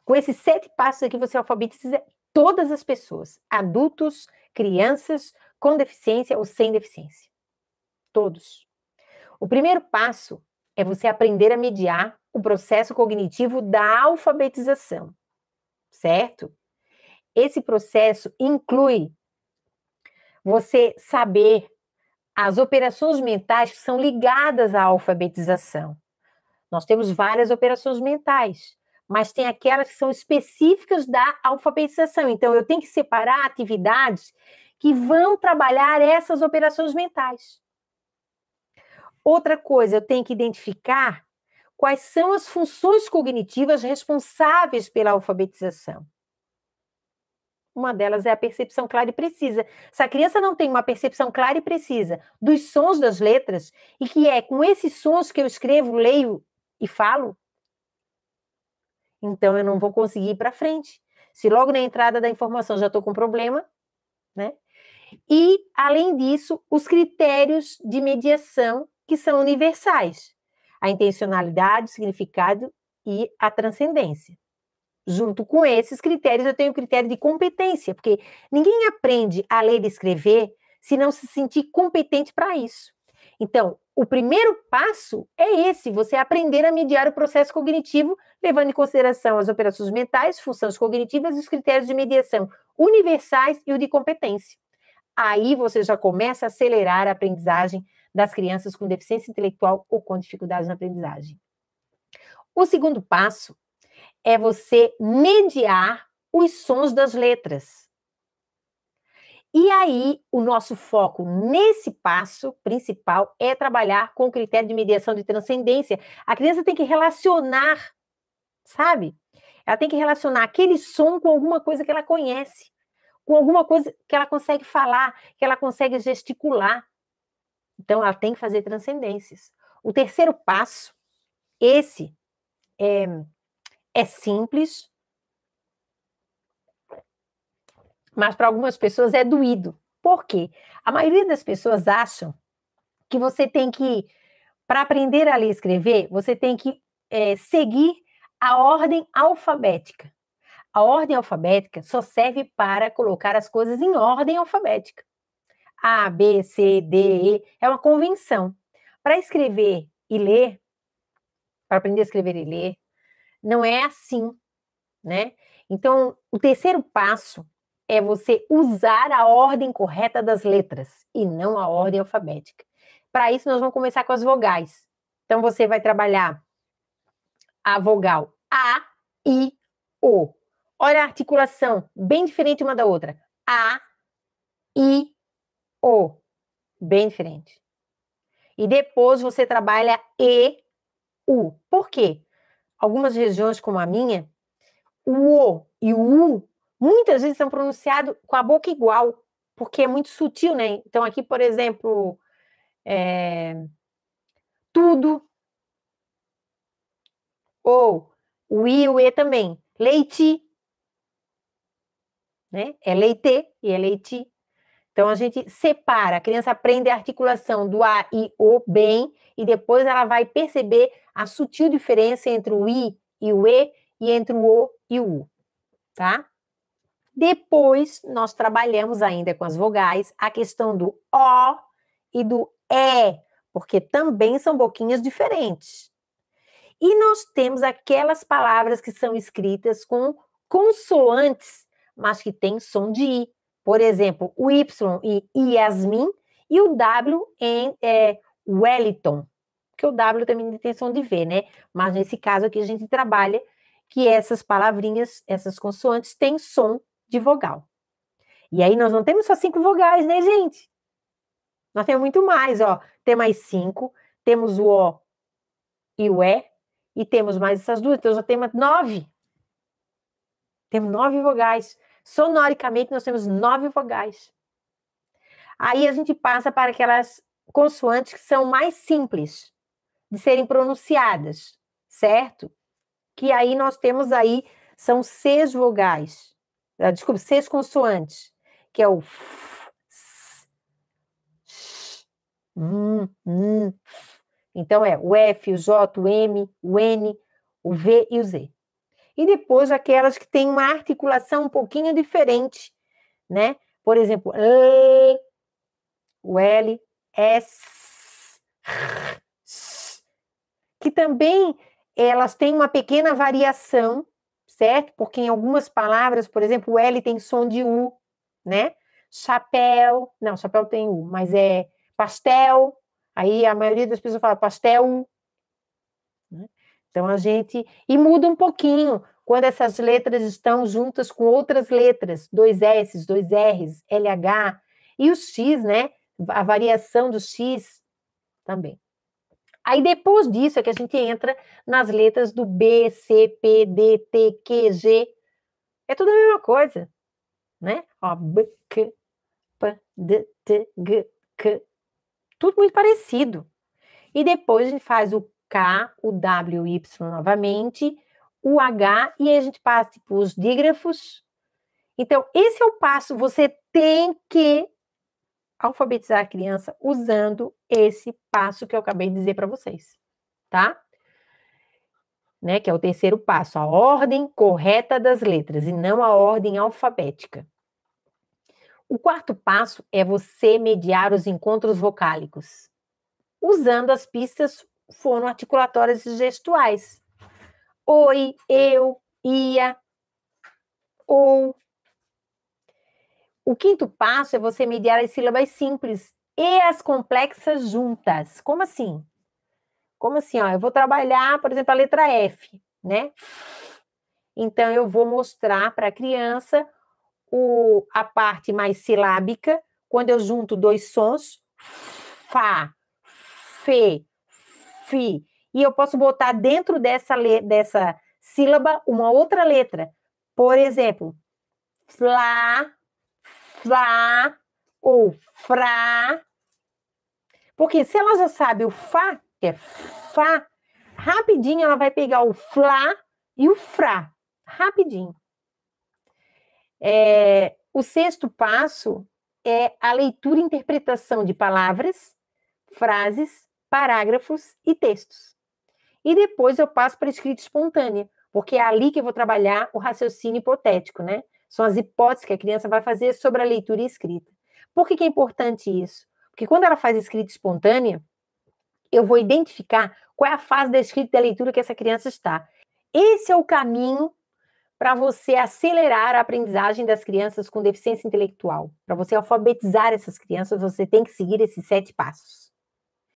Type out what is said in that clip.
Com esses 7 passos aqui, você alfabetiza todas as pessoas, adultos, crianças, com deficiência ou sem deficiência. Todos. O primeiro passo é você aprender a mediar o processo cognitivo da alfabetização, certo? Esse processo inclui você saber as operações mentais que são ligadas à alfabetização. Nós temos várias operações mentais, mas tem aquelas que são específicas da alfabetização. Então, eu tenho que separar atividades que vão trabalhar essas operações mentais. Outra coisa, eu tenho que identificar quais são as funções cognitivas responsáveis pela alfabetização. Uma delas é a percepção clara e precisa. Se a criança não tem uma percepção clara e precisa dos sons das letras, e que é com esses sons que eu escrevo, leio e falo, então eu não vou conseguir ir para frente. Se logo na entrada da informação já estou com problema, né? E, além disso, os critérios de mediação que são universais. A intencionalidade, o significado e a transcendência. Junto com esses critérios, eu tenho o critério de competência, porque ninguém aprende a ler e escrever se não se sentir competente para isso. Então, o primeiro passo é esse, você aprender a mediar o processo cognitivo, levando em consideração as operações mentais, funções cognitivas e os critérios de mediação universais e o de competência. Aí você já começa a acelerar a aprendizagem das crianças com deficiência intelectual ou com dificuldades na aprendizagem. O segundo passo é você mediar os sons das letras. E aí, o nosso foco nesse passo principal é trabalhar com o critério de mediação de transcendência. A criança tem que relacionar, sabe? Ela tem que relacionar aquele som com alguma coisa que ela conhece, com alguma coisa que ela consegue falar, que ela consegue gesticular. Então, ela tem que fazer transcendências. O terceiro passo, esse é simples, mas para algumas pessoas é doído. Por quê? A maioria das pessoas acham que você tem que, para aprender a ler e escrever, você tem que seguir a ordem alfabética. A ordem alfabética só serve para colocar as coisas em ordem alfabética. A, B, C, D, E, é uma convenção. Para escrever e ler, para aprender a escrever e ler, não é assim, né? Então, o terceiro passo é você usar a ordem correta das letras e não a ordem alfabética. Para isso, nós vamos começar com as vogais. Então, você vai trabalhar a vogal A, I, O. Olha a articulação, bem diferente uma da outra. A, I, O. Bem diferente. E depois você trabalha E, U. Por quê? Algumas regiões, como a minha, o O e o U, muitas vezes são pronunciados com a boca igual, porque é muito sutil, né? Então, aqui, por exemplo, tudo, ou o I e o E também. Leite, né? É leite e é leite. Então, a gente separa, a criança aprende a articulação do A e O bem, e depois ela vai perceber a sutil diferença entre o I e o E, e entre o O e o U, tá? Depois, nós trabalhamos ainda com as vogais a questão do O e do E, porque também são boquinhas diferentes. E nós temos aquelas palavras que são escritas com consoantes, mas que têm som de I. Por exemplo, o Y em Yasmin e o W em Wellington, porque o W também tem som de V, né? Mas nesse caso aqui a gente trabalha que essas palavrinhas, essas consoantes, têm som de vogal. E aí nós não temos só 5 vogais, né, gente? Nós temos muito mais, ó. Tem mais 5, temos o O e o E, e temos mais essas duas, então já temos 9. Temos 9 vogais. Sonoricamente, nós temos 9 vogais. Aí a gente passa para aquelas consoantes que são mais simples de serem pronunciadas, certo? Que aí nós temos aí, são 6 vogais. Desculpa, 6 consoantes, que é o F, S, Sh, F. Então é o F, o J, o M, o N, o V e o Z. e depois aquelas que têm uma articulação um pouquinho diferente, né? Por exemplo, o L, S, que também elas têm uma pequena variação, certo? Porque em algumas palavras, por exemplo, o L tem som de U, né? Chapéu, não, chapéu tem U, mas é pastel, aí a maioria das pessoas fala pastel, né? Então a gente... E muda um pouquinho quando essas letras estão juntas com outras letras, dois S, dois R's, LH, e o X, né? A variação do X também. Aí depois disso é que a gente entra nas letras do B, C, P, D, T, Q, G. É tudo a mesma coisa, né? Ó, B, Q, P, D, T, G, Q. Tudo muito parecido. E depois a gente faz o K, o W, o Y novamente, o H, e aí a gente passa para os dígrafos. Então, esse é o passo. Você tem que alfabetizar a criança usando esse passo que eu acabei de dizer para vocês, tá? Né, que é o terceiro passo, a ordem correta das letras e não a ordem alfabética. O quarto passo é você mediar os encontros vocálicos, usando as pistas fonoarticulatórias e gestuais. Oi, eu, ia, ou. O quinto passo é você mediar as sílabas simples e as complexas juntas. Como assim? Como assim? Ó, eu vou trabalhar, por exemplo, a letra F, né? Então, eu vou mostrar para a criança a parte mais silábica, quando eu junto dois sons, Fá, Fê, Fi. E eu posso botar dentro dessa sílaba uma outra letra. Por exemplo, Flá, Flá ou Frá. Porque se ela já sabe o Fá, que é Fá, rapidinho ela vai pegar o Flá e o Frá. Rapidinho. O sexto passo é a leitura e interpretação de palavras, frases, parágrafos e textos. E depois eu passo para a escrita espontânea, porque é ali que eu vou trabalhar o raciocínio hipotético, né? São as hipóteses que a criança vai fazer sobre a leitura e escrita. Por que é importante isso? Porque quando ela faz escrita espontânea, eu vou identificar qual é a fase da escrita e da leitura que essa criança está. Esse é o caminho para você acelerar a aprendizagem das crianças com deficiência intelectual. Para você alfabetizar essas crianças, você tem que seguir esses 7 passos.